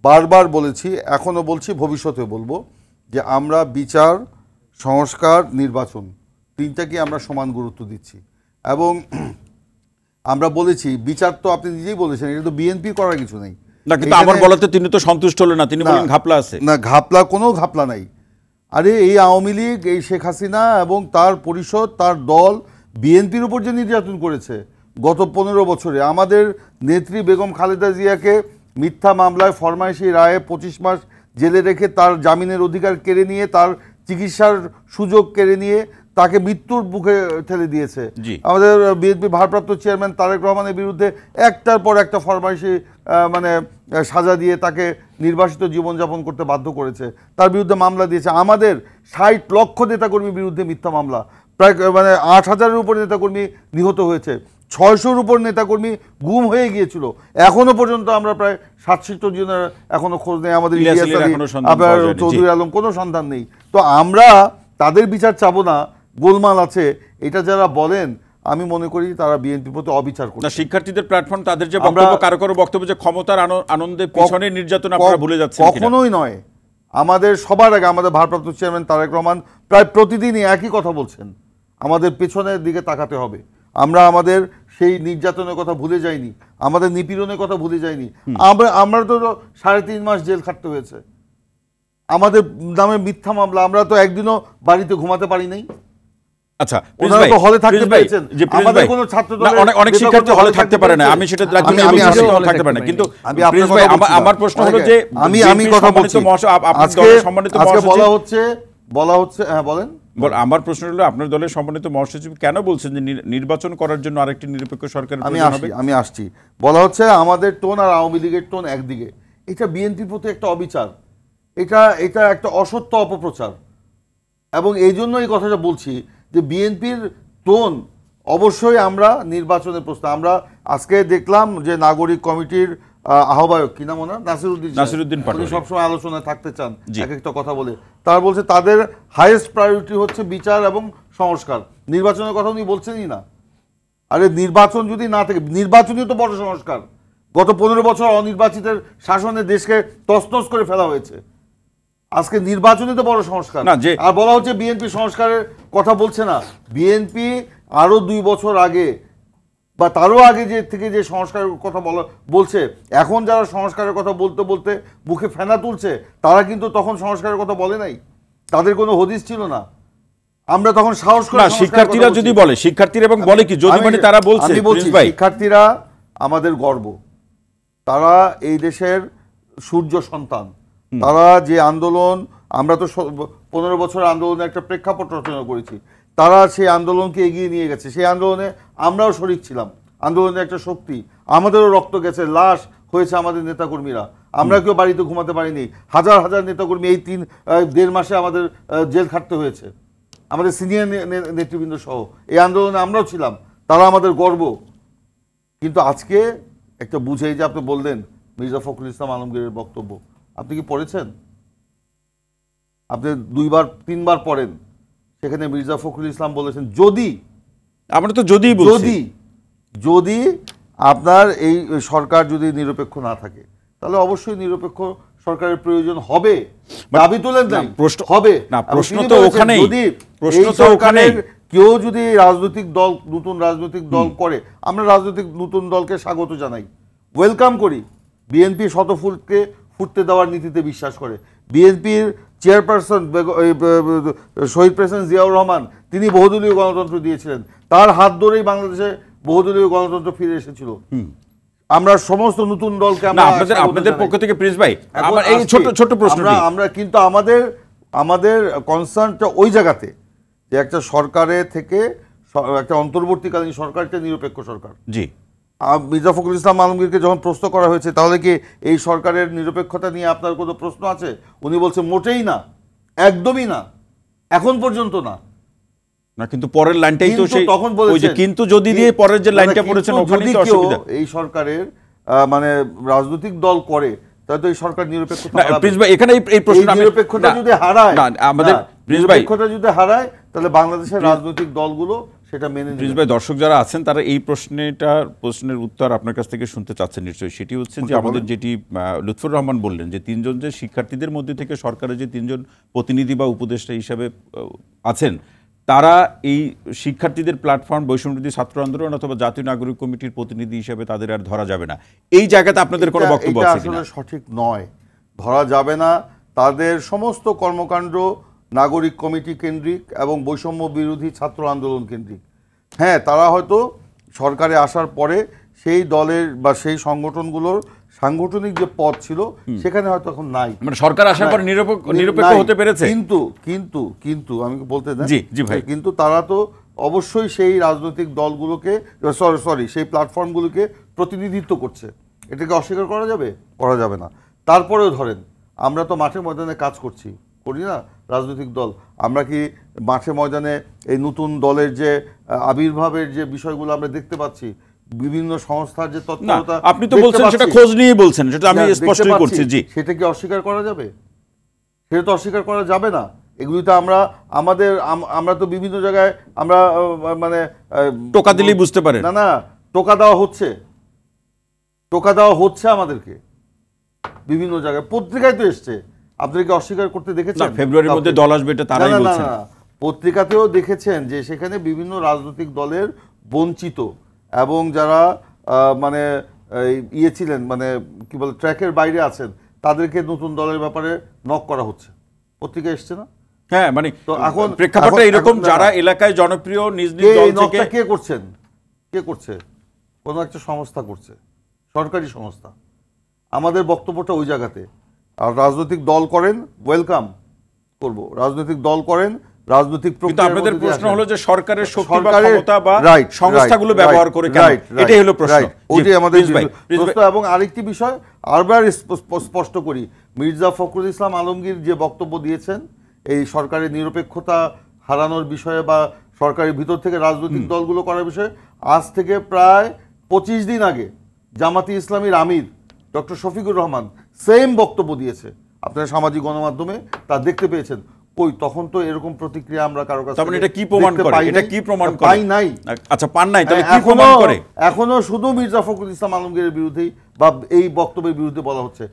বারবার বলেছি, এখনো বলছি, ভবিষ্যতে বলবো যে আমরা বিচার, সংস্কার, নির্বাচন তিনটাকে আমরা সমান গুরুত্ব দিচ্ছি। এবং আমরা বলেছি বিচার তো আপনি নিজেই বলেছেন এটা তো বিএনপি করার কিছু নেই না, কিন্তু আমার বলাতে তিনি তো সন্তুষ্ট হলেন না, তিনি বলেন ঘাপলা আছে। না, ঘাপলা, কোনো ঘাপলা নাই। আরে এই আওয়ামী লীগ, এই শেখ হাসিনা এবং তার পরিষদ, তার দল বিএনপির উপর যে নির্যাতন করেছে গত 15 বছরে, আমাদের নেত্রী বেগম খালেদা জিয়াকে মিথ্যা মামলায় ফরমায়েশি রায়ে 25 মাস জেলে রেখে তার জামিনের অধিকার কেড়ে নিয়ে, তার চিকিৎসার সুযোগ কেড়ে নিয়ে তাকে মৃত্যুর মুখে ঠেলে দিয়েছে। আমাদের বিএনপি ভারপ্রাপ্ত চেয়ারম্যান তারেক রহমানের বিরুদ্ধে একটার পর একটা ফরমায়েশি মানে সাজা দিয়ে তাকে নির্বাসিত জীবনযাপন করতে বাধ্য করেছে, তার বিরুদ্ধে মামলা দিয়েছে। আমাদের 60 লক্ষ নেতাকর্মীর বিরুদ্ধে মিথ্যা মামলা, প্রায় মানে 8000-এর উপর নেতাকর্মী নিহত হয়েছে, 600-র উপর নেতাকর্মী গুম হয়ে গিয়েছিল। এখনো পর্যন্ত আমরা প্রায় 67 জনের এখনো খোঁজ নেই, আমাদের আবার চৌধুরী আলম কোনো সন্ধান নেই। তো আমরা তাদের বিচার চাবো না, গোলমাল আছে, এটা যারা বলেন আমি মনে করি তারা বিএনপির প্রতি অবিচার করছে। শিক্ষার্থীদের প্ল্যাটফর্ম, তাদের যে বক্তব্য, কারো কারো বক্তব্য যে ক্ষমতার আনন্দে পিছনে নির্যাতন আপনারা ভুলে যাচ্ছেন, কখনোই নয়। আমাদের সবার আগে আমাদের ভারপ্রাপ্ত চেয়ারম্যান তারেক রহমান প্রায় প্রতিদিনই একই কথা বলছেন, আমাদের পেছনের দিকে তাকাতে হবে। আমরা আমাদের সেই নির্যাতনের কথা ভুলে যাইনি, আমাদের নিপীড়নের কথা ভুলে যাইনি। আমরা তো 3.5 মাস জেল খাটতে হয়েছে, আমাদের নামে মিথ্যা মামলা, আমরা তো একদিনও বাড়িতে ঘুমাতে পারি নাই। আচ্ছা, হলে থাকতে পেরেছেন, আমাদের কোনো ছাত্র অনেক শিক্ষার্থী হলে থাকতে পারে না, আমি সেটা থাকতে পারে না, কিন্তু আমার প্রশ্ন হলো যে আমি কথা বলছি, আজকে বলা হচ্ছে হ্যাঁ বলেন। আমার প্রশ্ন হলো আপনার দলের সম্মানিত মহাসচিব কেন বলছেন যে নির্বাচন করার জন্য আরেকটি নিরপেক্ষ সরকার? আমি আসছি। বলা হচ্ছে আমাদের টোন আর আওয়ামী লীগের টোন একদিকে, এটা বিএনপির প্রতি একটা অবিচার, এটা একটা অসত্য অপপ্রচার। এবং এই জন্য এই কথাটা বলছি যে বিএনপির টোন অবশ্যই আমরা নির্বাচনের প্রশ্ন, আমরা আজকে দেখলাম যে নাগরিক কমিটির আহ্বায়ক কি নাম ওনার, নাসিরউদ্দিন পাটোয়ারি, সবসময় আলোচনায় থাকতে চান, এক একটা কথা বলে, তারা বলছে তাদের হাইয়েস্ট প্রায়োরিটি হচ্ছে বিচার এবং সংস্কার, নির্বাচনের কথা উনি বলছেনই না। আরে নির্বাচন যদি না থাকে, নির্বাচনই তো বড় সংস্কার। গত 15 বছর অনির্বাচিতের শাসনে দেশকে তছনছ করে ফেলা হয়েছে, আজকে নির্বাচনই তো বড় সংস্কার। আর বলা হচ্ছে বিএনপি সংস্কারের কথা বলছে না। বিএনপি আরো 2 বছর আগে বা তারও আগে যে সংস্কারের কথা বলছে, এখন যারা সংস্কারের কথা বলতে বলতে মুখে ফেনা তুলছে, তারা কিন্তু তখন সংস্কারের কথা বলে নাই, তাদের কোনো হদিস ছিল না। আমরা তখন সাহস করে, শিক্ষার্থীরা যদি বলে, শিক্ষার্থীরা এবং বলে কি যদি মানে তারা বলছে, আমি বলছি শিক্ষার্থীরা আমাদের গর্ব, তারা এই দেশের সূর্য সন্তান, তারা যে আন্দোলন, আমরা তো 15 বছর আন্দোলনের একটা প্রেক্ষাপট রচনা করেছি, তারা সেই আন্দোলনকে এগিয়ে নিয়ে গেছে, সেই আন্দোলনে আমরাও শরিক ছিলাম, আন্দোলনের একটা শক্তি, আমাদেরও রক্ত গেছে, লাশ হয়েছে আমাদের নেতাকর্মীরা, আমরা কেউ বাড়িতে ঘুমাতে পারিনি, হাজার হাজার নেতাকর্মী এই 1.5 মাসে আমাদের জেল খাটতে হয়েছে, আমাদের সিনিয়র নেতৃবৃন্দ সহ এই আন্দোলনে আমরাও ছিলাম, তারা আমাদের গর্ব। কিন্তু আজকে একটা বুঝেই যে আপনি বললেন মির্জা ফখরুল ইসলাম আলমগীরের বক্তব্য, আপনি কি পড়েছেন? আপনি 2-3 বার পড়েন, সেখানে মির্জা ফখরুল ইসলাম বলেছেন যদি, আমরা তো যদি আপনার এই সরকার যদি নিরপেক্ষ না থাকে, তাহলে অবশ্যই নিরপেক্ষ সরকারের প্রয়োজন হবে, দাবি তোলেন নাই হবে না। প্রশ্ন তো ওখানেই, প্রশ্ন তো ওখানে কেউ যদি রাজনৈতিক দল, নতুন রাজনৈতিক দল করে, আমরা রাজনৈতিক নতুন দলকে স্বাগত জানাই, ওয়েলকাম করি। বিএনপি শতফুলকে ফুটতে দেওয়ার নীতিতে বিশ্বাস করে। বিএনপির চেয়ারপারসন শহীদ প্রেসিডেন্ট জিয়াউর রহমান, তিনি বহুদলীয় গণতন্ত্র দিয়েছিলেন, তার হাত ধরেই বাংলাদেশে বহুদলীয় গণতন্ত্র ফিরে এসেছিল। আমরা সমস্ত নতুন দলকে আপনাদের পক্ষ থেকে প্রিন্স ভাই আমার এই ছোট প্রশ্ন, আমরা কিন্তু আমাদের কনসার্নটা ওই জায়গাতে যে একটা সরকারের থেকে একটা অন্তর্বর্তীকালীন সরকার, একটা নিরপেক্ষ সরকার। জি, মির্জা ফখরুল ইসলাম আলমগীরকে যখন প্রশ্ন করা হয়েছে তাহলে কি এই সরকারের নিরপেক্ষতা নিয়ে আপনার কোনো প্রশ্ন আছে, উনি বলছে মোটেই না, একদমই না, এখন পর্যন্ত না। কিন্তু পরের লাইনটাই তো সেই, তখন বলেছে কিন্তু যদি দিয়ে পরের যে লাইনটা পড়েছেন ওখানেই তো অসুবিধা। এই সরকারের মানে রাজনৈতিক দল করে, তাহলে তো এই সরকার নিরপেক্ষ। প্রিন্স ভাই এখানে এই প্রশ্ন, নিরপেক্ষতা যদি হারায়, আমাদের প্রিন্স ভাই নিরপেক্ষতা যদি হারায়, তাহলে বাংলাদেশের রাজনৈতিক দলগুলো সেটা মেনে প্রিন্স ভাই, দর্শক যারা আছেন তারা এই প্রশ্নের উত্তর আপনার কাছ থেকে শুনতে চাচ্ছেন নিশ্চয়ই। সেটি হচ্ছে যে আমাদের যেটি লুৎফর রহমান বললেন যে 3 জন যে শিক্ষার্থীদের মধ্যে থেকে সরকারের যে 3 জন প্রতিনিধি বা উপদেষ্টা হিসাবে আছেন, তারা এই শিক্ষার্থীদের প্ল্যাটফর্ম বৈষম্যবিরোধী ছাত্র আন্দোলন অথবা জাতীয় নাগরিক কমিটির প্রতিনিধি হিসেবে তাদের আর ধরা যাবে না। এই জায়গাতে আপনাদের কোনো বক্তব্য আছে কিনা? আসলে সঠিক নয়, ধরা যাবে না। তাদের সমস্ত কর্মকাণ্ড নাগরিক কমিটি কেন্দ্রিক এবং বৈষম্য বিরোধী ছাত্র আন্দোলন কেন্দ্রিক। হ্যাঁ, তারা হয়তো সরকারে আসার পরে সেই দলের বা সেই সংগঠনগুলোর সাংগঠনিক যে পদ ছিল সেখানে হয়তো এখন নাই, মানে সরকার আসার পর নিরপেক্ষ হতে পেরেছে। কিন্তু আমি বলতে দেন, জি ভাই, কিন্তু তারা তো অবশ্যই সেই রাজনৈতিক দলগুলোকে সেই প্ল্যাটফর্মগুলোকে প্রতিনিধিত্ব করছে। এটাকে অস্বীকার করা যাবে? করা যাবে না। তারপরেও ধরেন, আমরা তো মাঠে ময়দানে কাজ করি না রাজনৈতিক দল। আমরা কি মাঠে ময়দানে এই নতুন দলের যে আবির্ভাবের যে বিষয়গুলো আমরা দেখতে পাচ্ছি, বিভিন্ন সংস্থার যে তৎপরতা, আপনি তো বলছেন সেটা খোঁজ নিয়েই বলছেন, সেটা আমি স্পষ্টই করছি। জি, সেটা কি অস্বীকার করা যাবে? সেটা তো অস্বীকার করা যাবে না। এগুলি তো আমরা তো বিভিন্ন জায়গায় আমরা মানে টোকা দিলেই বুঝতে পারেন। না, টোকা দেওয়া হচ্ছে আমাদেরকে বিভিন্ন জায়গায়, পত্রিকায় তো এসছে। আপনাদেরকে অস্বীকার করতে দেখেছেন? ফেব্রুয়ারির মধ্যে দল আসবে এটা তারাই বলছেন। না, পত্রিকাতেও দেখেছেন যে সেখানে বিভিন্ন রাজনৈতিক দলের বঞ্চিত এবং যারা মানে ছিলেন, মানে কি বলে, ট্র্যাকের বাইরে আছেন, তাদেরকে নতুন দলের ব্যাপারে নক করা হচ্ছে। পত্রিকা এসছে না? হ্যাঁ, মানে তো এখন প্রেক্ষাপটটা এরকম, যারা এলাকায় জনপ্রিয় নিজ নিজ দল থেকে কে করছে? কোনো একটা সংস্থা করছে, সরকারি সংস্থা। আমাদের বক্তব্যটা ওই জায়গাতে। আর রাজনৈতিক দল করেন, ওয়েলকাম করব। রাজনৈতিক দল করেন, রাজনৈতিক প্রক্রিয়া। আপনাদের প্রশ্ন হলো যে সরকারের শক্তি বা ক্ষমতা বা সংস্থাগুলো ব্যবহার করে কেন, এটাই হলো প্রশ্ন। ওইটাই আমাদের প্রশ্ন। এবং আরেকটি বিষয় আরবার স্পষ্ট করি, মির্জা ফখরুল ইসলাম আলমগীর যে বক্তব্য দিয়েছেন এই সরকারের নিরপেক্ষতা হারানোর বিষয়ে বা সরকারের ভিতর থেকে রাজনৈতিক দলগুলো করার বিষয়ে, আজ থেকে প্রায় 25 দিন আগে জামাতি ইসলামীর আমির ডক্টর শফিকুর রহমান সেম বক্তব্য দিয়েছে। আপনারা সামাজিক গণমাধ্যমে তা দেখতে পেয়েছেন। কই, তখন তো এরকম প্রতিক্রিয়া আমরা কারো কাছে এটা কি প্রমাণ করে? পাই নাই। আচ্ছা, পান নাই, তাহলে কি প্রমাণ করে? এখনো শুধু মির্জা ফখরুল ইসলাম আলমগীরের বিরুদ্ধেই বা এই বক্তব্যের বিরুদ্ধে বলা হচ্ছে।